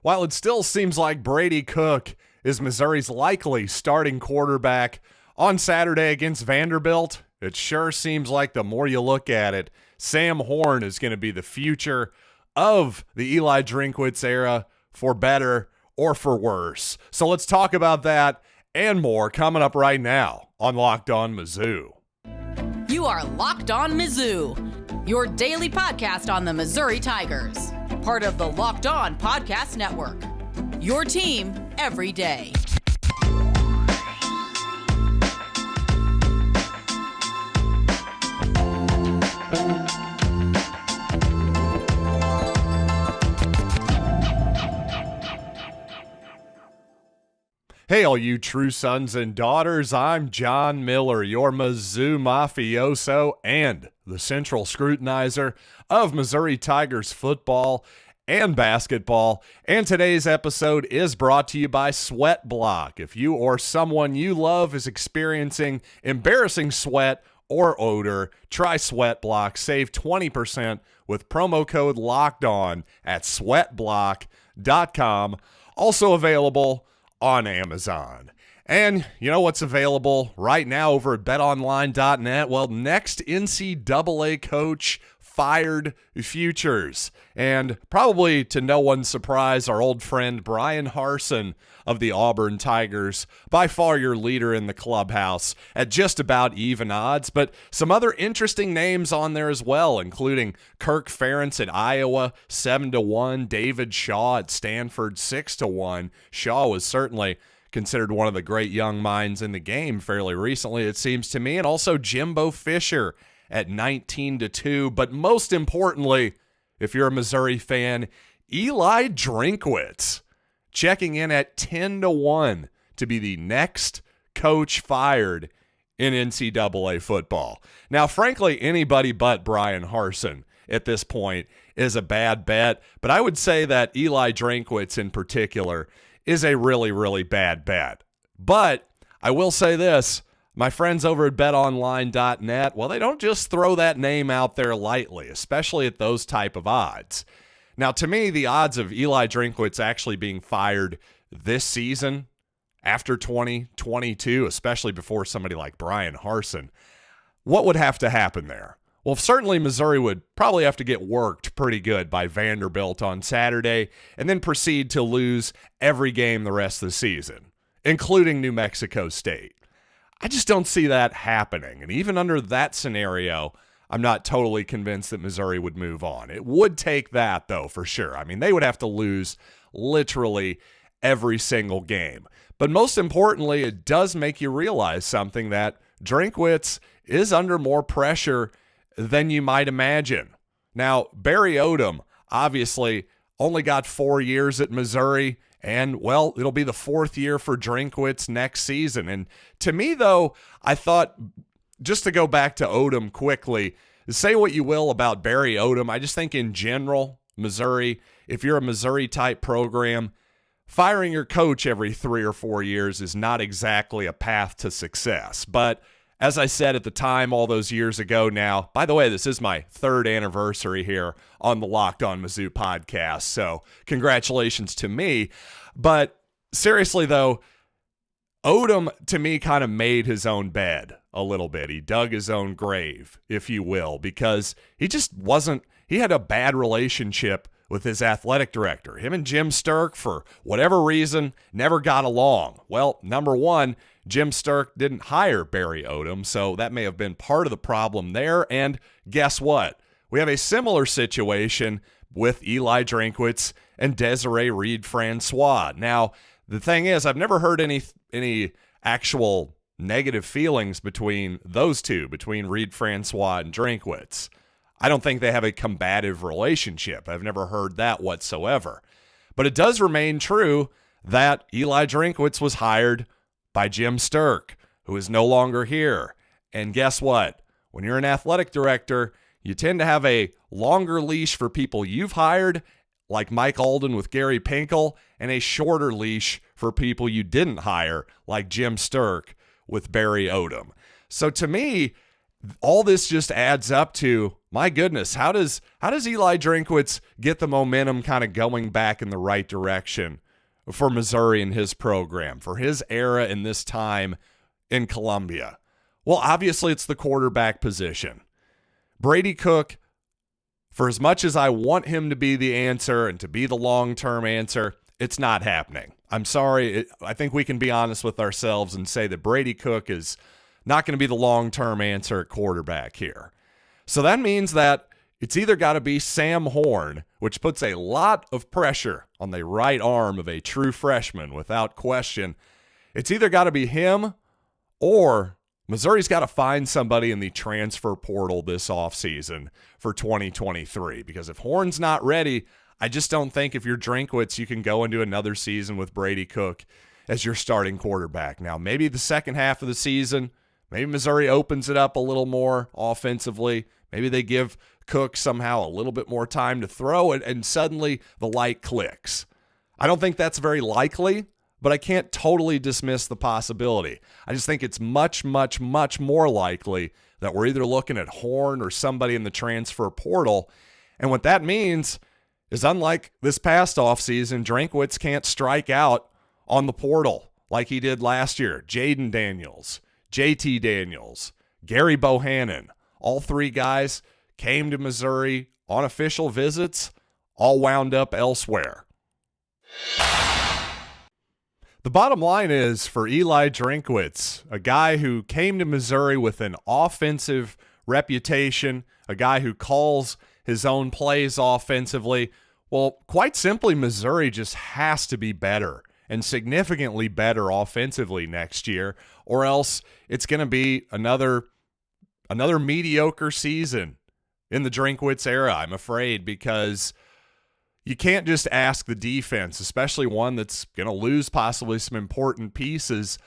While it still seems like Brady Cook is Missouri's likely starting quarterback on Saturday against Vanderbilt, it sure seems like the more you look at it, Sam Horn is going to be the future of the Eli Drinkwitz era, for better or for worse. So let's talk about that and more coming up right now on Locked On Mizzou. You are Locked On Mizzou, your daily podcast on the Missouri Tigers, part of the Locked On Podcast Network, your team every day. Hey, all you true sons and daughters, I'm John Miller, your Mizzou mafioso and the central scrutinizer of Missouri Tigers football and basketball. And today's episode is brought to you by SweatBlock. If you or someone you love is experiencing embarrassing sweat or odor, try SweatBlock. Save 20% with promo code LOCKEDON at sweatblock.com. Also available on Amazon. And you know what's available right now over at betonline.net? Well, next NCAA coach fired futures. And probably to no one's surprise, our old friend Bryan Harsin of the Auburn Tigers, by far your leader in the clubhouse at just about even odds. But some other interesting names on there as well, including Kirk Ferentz at Iowa, 7-1, David Shaw at Stanford, 6-1. Shaw was certainly considered one of the great young minds in the game fairly recently, it seems to me, and also Jimbo Fisher at 19-2. But most importantly, if you're a Missouri fan, Eli Drinkwitz checking in at 10-1 to be the next coach fired in NCAA football. Now, frankly, anybody but Bryan Harsin at this point is a bad bet, but I would say that Eli Drinkwitz in particular is a really, really bad bet. But I will say this, my friends over at betonline.net, well, they don't just throw that name out there lightly, especially at those type of odds. Now, to me, the odds of Eli Drinkwitz actually being fired this season after 2022, especially before somebody like Bryan Harsin, what would have to happen there? Well, certainly Missouri would probably have to get worked pretty good by Vanderbilt on Saturday and then proceed to lose every game the rest of the season, including New Mexico State. I just don't see that happening. And even under that scenario, I'm not totally convinced that Missouri would move on. It would take that, though, for sure. I mean, they would have to lose literally every single game. But most importantly, it does make you realize something, that Drinkwitz is under more pressure than you might imagine. Now, Barry Odom obviously only got 4 years at Missouri, and, well, it'll be the fourth year for Drinkwitz next season. And to me, though, I thought, just to go back to Odom quickly, say what you will about Barry Odom, I just think in general, Missouri, if you're a Missouri-type program, firing your coach every 3 or 4 years is not exactly a path to success. But as I said at the time all those years ago now, by the way, this is my third anniversary here on the Locked On Mizzou podcast, so congratulations to me. But seriously, though, Odom, to me, kind of made his own bed a little bit. He dug his own grave, if you will, because he just wasn't, he had a bad relationship with his athletic director. Him and Jim Sterk, for whatever reason, never got along. Well, number one, Jim Sterk didn't hire Barry Odom, so that may have been part of the problem there. And guess what? We have a similar situation with Eli Drinkwitz and Desiree Reed-Francois. Now, the thing is, I've never heard any actual negative feelings between those two, between Reed-Francois and Drinkwitz. I don't think they have a combative relationship. I've never heard that whatsoever. But it does remain true that Eli Drinkwitz was hired by Jim Sterk, who is no longer here. And guess what? When you're an athletic director, you tend to have a longer leash for people you've hired, like Mike Alden with Gary Pinkel, and a shorter leash for people you didn't hire, like Jim Sterk with Barry Odom. So to me, all this just adds up to, my goodness, how does Eli Drinkwitz get the momentum kind of going back in the right direction for Missouri and his program, for his era and this time in Columbia? Well, obviously it's the quarterback position. Brady Cook, for as much as I want him to be the answer and to be the long-term answer, it's not happening. I'm sorry. I think we can be honest with ourselves and say that Brady Cook is not going to be the long-term answer at quarterback here. So that means that it's either got to be Sam Horn, which puts a lot of pressure on the right arm of a true freshman without question. It's either got to be him, or Missouri's got to find somebody in the transfer portal this offseason for 2023, because if Horn's not ready, I just don't think if you're Drinkwitz, you can go into another season with Brady Cook as your starting quarterback. Now, maybe the second half of the season, maybe Missouri opens it up a little more offensively. Maybe they give Cook somehow a little bit more time to throw it, and suddenly the light clicks. I don't think that's very likely, but I can't totally dismiss the possibility. I just think it's much, much, much more likely that we're either looking at Horn or somebody in the transfer portal. And what that means is, unlike this past offseason, Drinkwitz can't strike out on the portal like he did last year. Jaden Daniels, JT Daniels, Gary Bohannon, all three guys came to Missouri on official visits, all wound up elsewhere. The bottom line is, for Eli Drinkwitz, a guy who came to Missouri with an offensive reputation, a guy who calls his own plays offensively, well, quite simply, Missouri just has to be better and significantly better offensively next year, or else it's going to be another mediocre season in the Drinkwitz era, I'm afraid, because you can't just ask the defense, especially one that's going to lose possibly some important pieces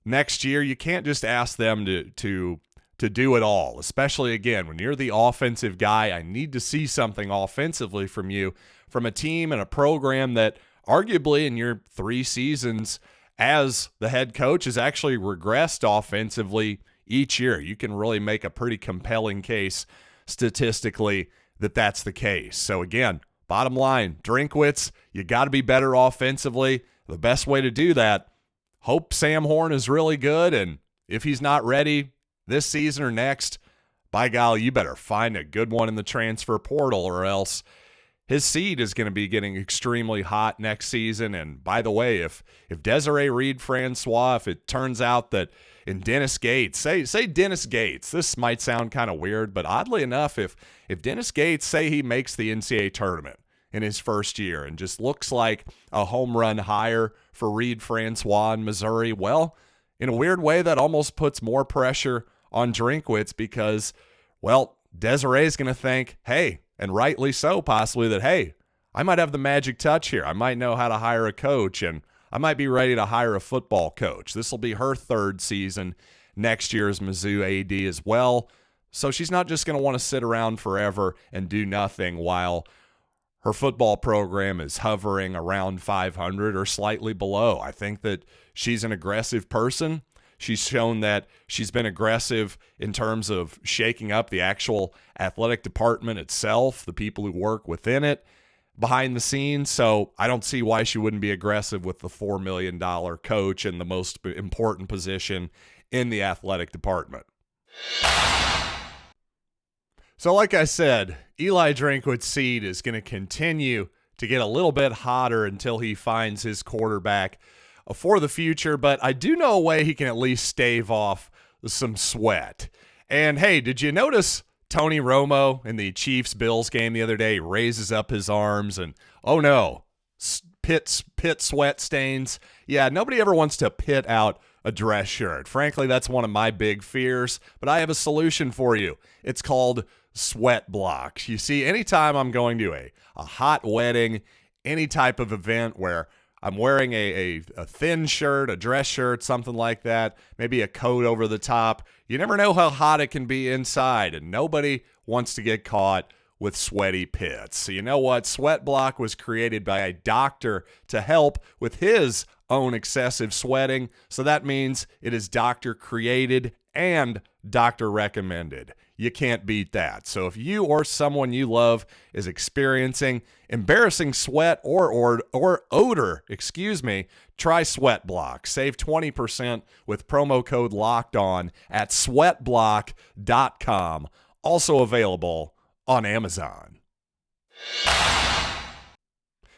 next year. You can't just ask them to do it all, especially, again, when you're the offensive guy. I need to see something offensively from you, from a team and a program that arguably in your 3 seasons as the head coach has actually regressed offensively each year. You can really make a pretty compelling case statistically that that's the case. So again, bottom line, Drinkwitz, you got to be better offensively. The best way to do that, hope Sam Horn is really good, and if he's not ready this season or next, by golly, you better find a good one in the transfer portal, or else his seat is going to be getting extremely hot next season. And by the way, if Desiree Reed-Francois, if it turns out that in Dennis Gates, say Dennis Gates, this might sound kind of weird, but oddly enough, if Dennis Gates, say he makes the NCAA tournament in his first year and just looks like a home run hire for Reed-Francois in Missouri, well, in a weird way, that almost puts more pressure on Drinkwitz because, well, Desiree's going to think, hey, and rightly so possibly, that, hey, I might have the magic touch here. I might know how to hire a coach, and I might be ready to hire a football coach. This will be her 3rd season next year as Mizzou AD as well. So she's not just going to want to sit around forever and do nothing while her football program is hovering around 500 or slightly below. I think that she's an aggressive person. She's shown that she's been aggressive in terms of shaking up the actual athletic department itself, the people who work within it behind the scenes. So I don't see why she wouldn't be aggressive with the $4 million coach and the most important position in the athletic department. So like I said, Eli Drinkwitz's seat is going to continue to get a little bit hotter until he finds his quarterback for the future, but I do know a way he can at least stave off some sweat. And hey, did you notice Tony Romo in the Chiefs-Bills game the other day raises up his arms and, oh no, pit sweat stains? Yeah, nobody ever wants to pit out a dress shirt. Frankly, that's one of my big fears, but I have a solution for you. It's called SweatBlock. You see, anytime I'm going to a hot wedding, any type of event where I'm wearing a thin shirt, a dress shirt, something like that, maybe a coat over the top, you never know how hot it can be inside, and nobody wants to get caught with sweaty pits. So you know what? SweatBlock was created by a doctor to help with his own excessive sweating. So that means it is doctor created and doctor recommended. You can't beat that. So if you or someone you love is experiencing embarrassing sweat or odor, try SweatBlock. Save 20% with promo code LOCKEDON at SweatBlock.com. Also available on Amazon.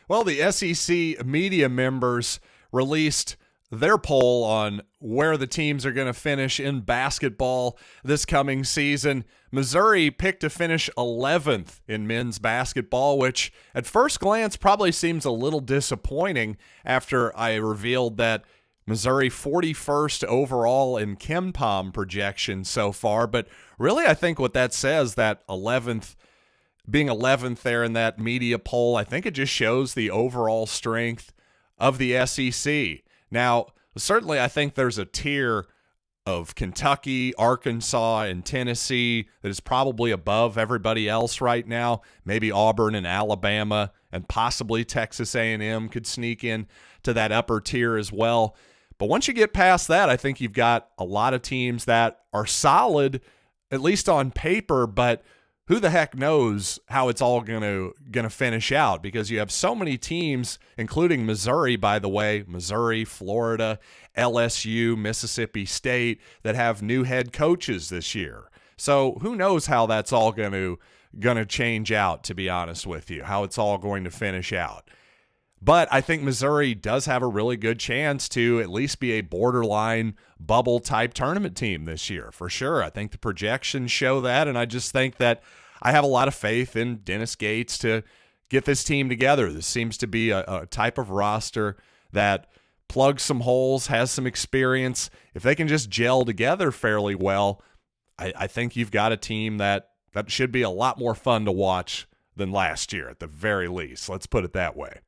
Well, the SEC media members released their poll on where the teams are going to finish in basketball this coming season. Missouri picked to finish 11th in men's basketball, which at first glance probably seems a little disappointing after I revealed that Missouri 41st overall in KenPom projection so far. But really, I think what that says, that 11th, being 11th there in that media poll, I think it just shows the overall strength of the SEC. Now, certainly I think there's a tier of Kentucky, Arkansas, and Tennessee that is probably above everybody else right now. Maybe Auburn and Alabama and possibly Texas A&M could sneak in to that upper tier as well. But once you get past that, I think you've got a lot of teams that are solid, at least on paper, but who the heck knows how it's all gonna finish out, because you have so many teams, including Missouri, by the way, Missouri, Florida, LSU, Mississippi State, that have new head coaches this year. So who knows how that's all gonna change out, to be honest with you, how it's all going to finish out. But I think Missouri does have a really good chance to at least be a borderline bubble-type tournament team this year, for sure. I think the projections show that, and I just think that I have a lot of faith in Dennis Gates to get this team together. This seems to be a type of roster that plugs some holes, has some experience. If they can just gel together fairly well, I think you've got a team that should be a lot more fun to watch than last year, at the very least. Let's put it that way.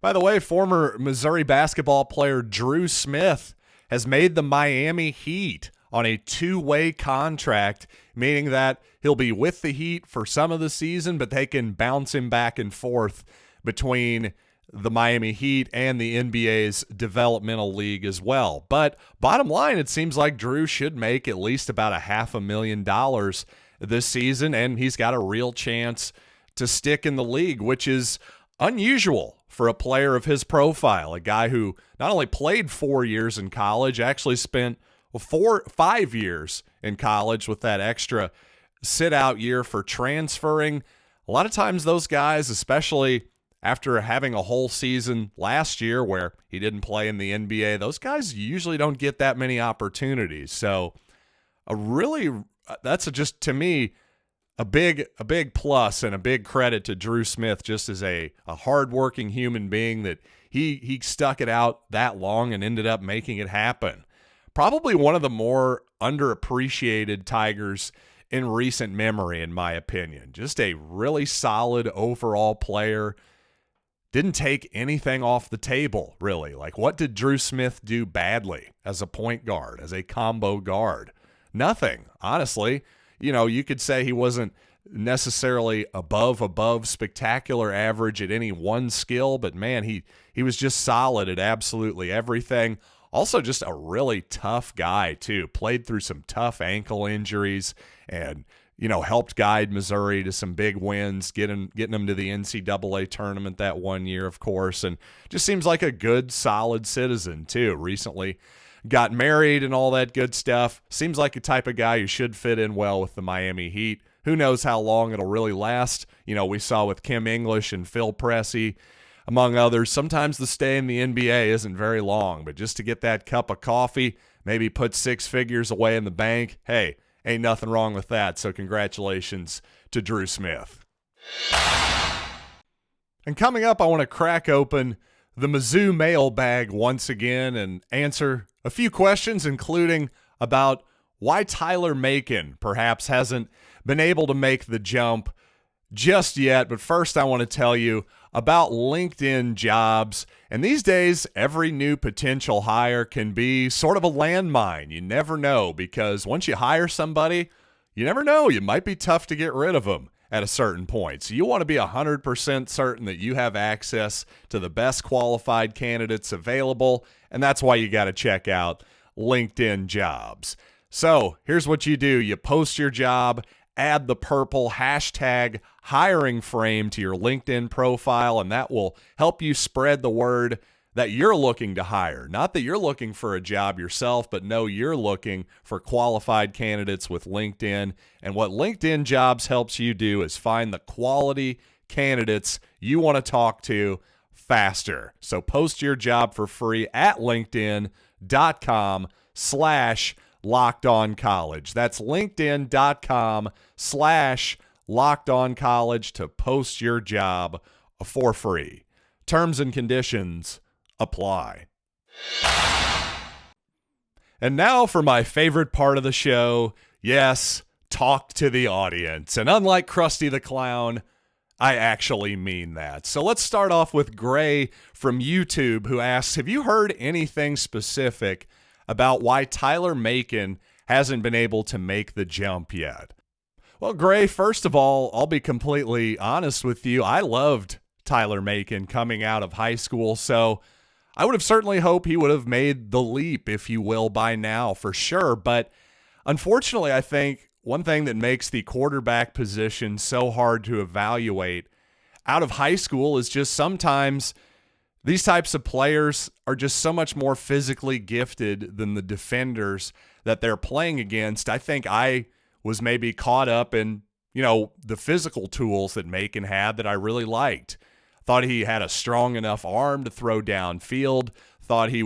By the way, former Missouri basketball player Dru Smith has made the Miami Heat on a two-way contract, meaning that he'll be with the Heat for some of the season, but they can bounce him back and forth between the Miami Heat and the NBA's developmental league as well. But bottom line, it seems like Dru should make at least about $500,000 this season, and he's got a real chance to stick in the league, which is unusual for a player of his profile, a guy who not only played 4 years in college, actually spent 5 years in college with that extra sit-out year for transferring. A lot of times those guys, especially after having a whole season last year where he didn't play in the NBA, those guys usually don't get that many opportunities. So that's just, to me, a big plus and a big credit to Dru Smith, just as a hardworking human being, that he stuck it out that long and ended up making it happen. Probably one of the more underappreciated Tigers in recent memory, in my opinion. Just a really solid overall player. Didn't take anything off the table, really. Like, what did Dru Smith do badly as a point guard, as a combo guard? Nothing, honestly. You could say he wasn't necessarily above spectacular average at any one skill, but man, he was just solid at absolutely everything. Also just a really tough guy too. Played through some tough ankle injuries and, helped guide Missouri to some big wins, getting them to the NCAA tournament that one year, of course, and just seems like a good, solid citizen too. Recently got married and all that good stuff. Seems like a type of guy who should fit in well with the Miami Heat. Who knows how long it'll really last. We saw with Kim English and Phil Pressey, among others, sometimes the stay in the NBA isn't very long, but just to get that cup of coffee, maybe put 6 figures away in the bank, hey, ain't nothing wrong with that. So congratulations to Dru Smith. And coming up, I want to crack open the Mizzou mailbag once again and answer a few questions, including about why Tyler Macon perhaps hasn't been able to make the jump just yet. But first, I want to tell you about LinkedIn Jobs. And these days, every new potential hire can be sort of a landmine. You never know, because once you hire somebody, you never know. You might be tough to get rid of them. at a certain point. So you want to be 100% certain that you have access to the best qualified candidates available, and that's why you got to check out LinkedIn Jobs. So here's what you do. You post your job, add the purple hashtag hiring frame to your LinkedIn profile, and that will help you spread the word that you're looking to hire. Not that you're looking for a job yourself, but no, you're looking for qualified candidates with LinkedIn. And what LinkedIn Jobs helps you do is find the quality candidates you want to talk to faster. So post your job for free at linkedin.com/LockedOnCollege. That's linkedin.com/LockedOnCollege to post your job for free. Terms and conditions apply. And now for my favorite part of the show. Yes, talk to the audience. And unlike Krusty the Clown, I actually mean that. So let's start off with Gray from YouTube, who asks, have you heard anything specific about why Tyler Macon hasn't been able to make the jump yet? Well, Gray, first of all, I'll be completely honest with you. I loved Tyler Macon coming out of high school, so I would have certainly hoped he would have made the leap, if you will, by now, for sure. But unfortunately, I think one thing that makes the quarterback position so hard to evaluate out of high school is just sometimes these types of players are just so much more physically gifted than the defenders that they're playing against. I think I was maybe caught up in, the physical tools that Macon had that I really liked. Thought he had a strong enough arm to throw downfield. Thought he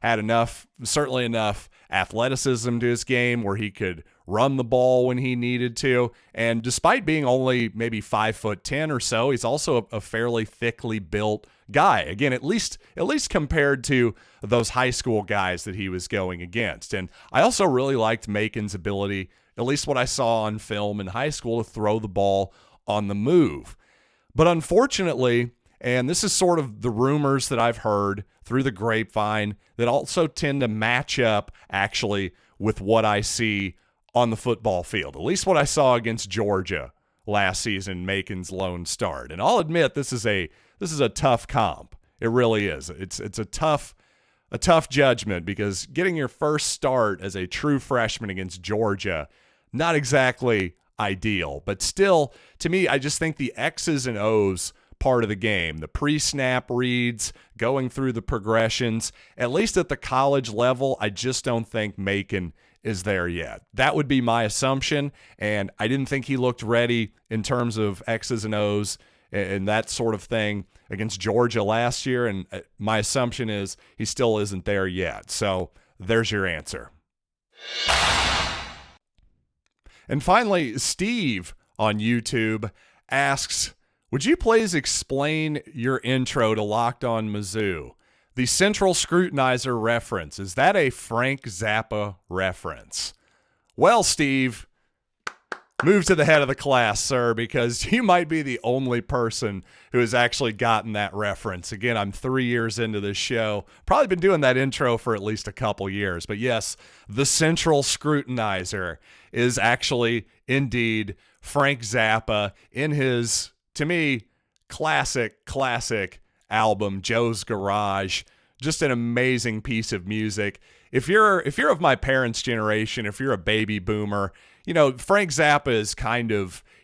had certainly enough athleticism to his game where he could run the ball when he needed to. And despite being only maybe 5'10" or so, he's also a fairly thickly built guy. Again, at least compared to those high school guys that he was going against. And I also really liked Macon's ability, at least what I saw on film in high school, to throw the ball on the move. But unfortunately, and this is sort of the rumors that I've heard through the grapevine that also tend to match up actually with what I see on the football field, at least what I saw against Georgia last season, Macon's lone start. And I'll admit this is a tough comp. It really is. It's a tough judgment because getting your first start as a true freshman against Georgia, not exactly ideal, but still, to me, I just think the X's and O's part of the game, the pre-snap reads, going through the progressions, at least at the college level, I just don't think Macon is there yet. That would be my assumption, and I didn't think he looked ready in terms of X's and O's and that sort of thing against Georgia last year, and my assumption is he still isn't there yet. So there's your answer. And finally, Steve on YouTube asks, would you please explain your intro to Locked On Mizzou? The Central Scrutinizer reference, is that a Frank Zappa reference? Well, Steve, move to the head of the class, sir, because you might be the only person who has actually gotten that reference. Again, I'm 3 years into this show. Probably been doing that intro for at least a couple years. But yes, the Central Scrutinizer is actually indeed Frank Zappa in his, to me, classic album, Joe's Garage. Just an amazing piece of music. If you're of my parents' generation, if you're a baby boomer, Frank Zappa is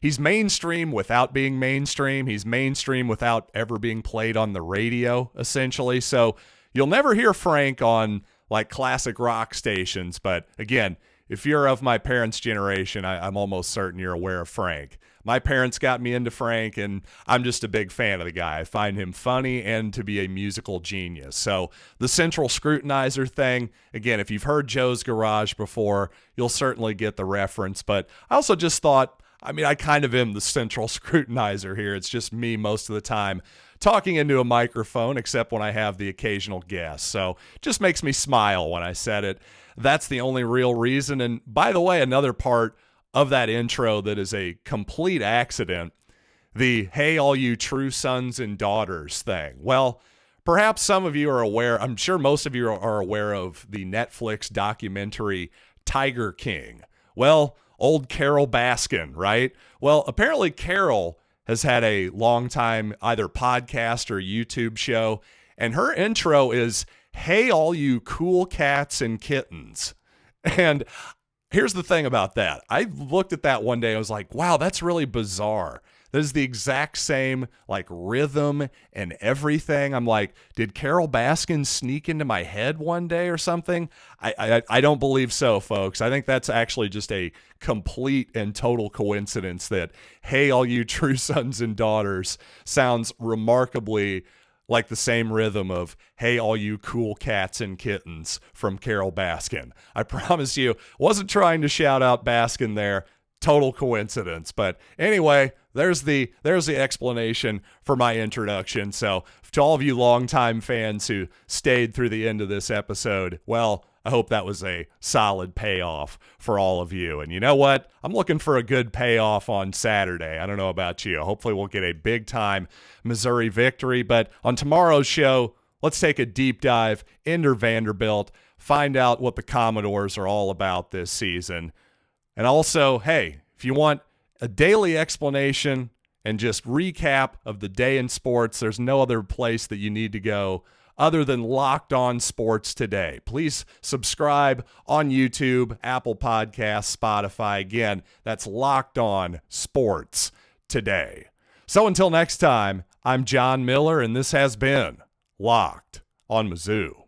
he's mainstream without being mainstream. He's mainstream without ever being played on the radio, essentially. So you'll never hear Frank on like classic rock stations. But again, if you're of my parents' generation, I'm almost certain you're aware of Frank. My parents got me into Frank, and I'm just a big fan of the guy. I find him funny and to be a musical genius. So the Central Scrutinizer thing, again, if you've heard Joe's Garage before, you'll certainly get the reference. But I also just thought, I kind of am the Central Scrutinizer here. It's just me most of the time talking into a microphone, except when I have the occasional guest. So it just makes me smile when I said it. That's the only real reason. And by the way, another part of that intro that is a complete accident, the "Hey, all you true sons and daughters" thing. Well, perhaps some of you are aware, I'm sure most of you are aware of the Netflix documentary Tiger King. Well, old Carol Baskin, right? Well, apparently Carol has had a long time either podcast or YouTube show, and her intro is, "Hey, all you cool cats and kittens." And here's the thing about that. I looked at that one day. I was like, wow, that's really bizarre. That is the exact same like rhythm and everything. I'm like, did Carol Baskin sneak into my head one day or something? I don't believe so, folks. I think that's actually just a complete and total coincidence that, "Hey, all you true sons and daughters" sounds remarkably like the same rhythm of "Hey, all you cool cats and kittens" from Carol Baskin. I promise you, wasn't trying to shout out Baskin there. Total coincidence. But anyway, there's the explanation for my introduction. So to all of you longtime fans who stayed through the end of this episode, well, I hope that was a solid payoff for all of you. And you know what? I'm looking for a good payoff on Saturday. I don't know about you. Hopefully we'll get a big-time Missouri victory. But on tomorrow's show, let's take a deep dive into Vanderbilt, find out what the Commodores are all about this season. And also, hey, if you want a daily explanation and just recap of the day in sports, there's no other place that you need to go other than Locked On Sports Today. Please subscribe on YouTube, Apple Podcasts, Spotify. Again, that's Locked On Sports Today. So until next time, I'm John Miller, and this has been Locked on Mizzou.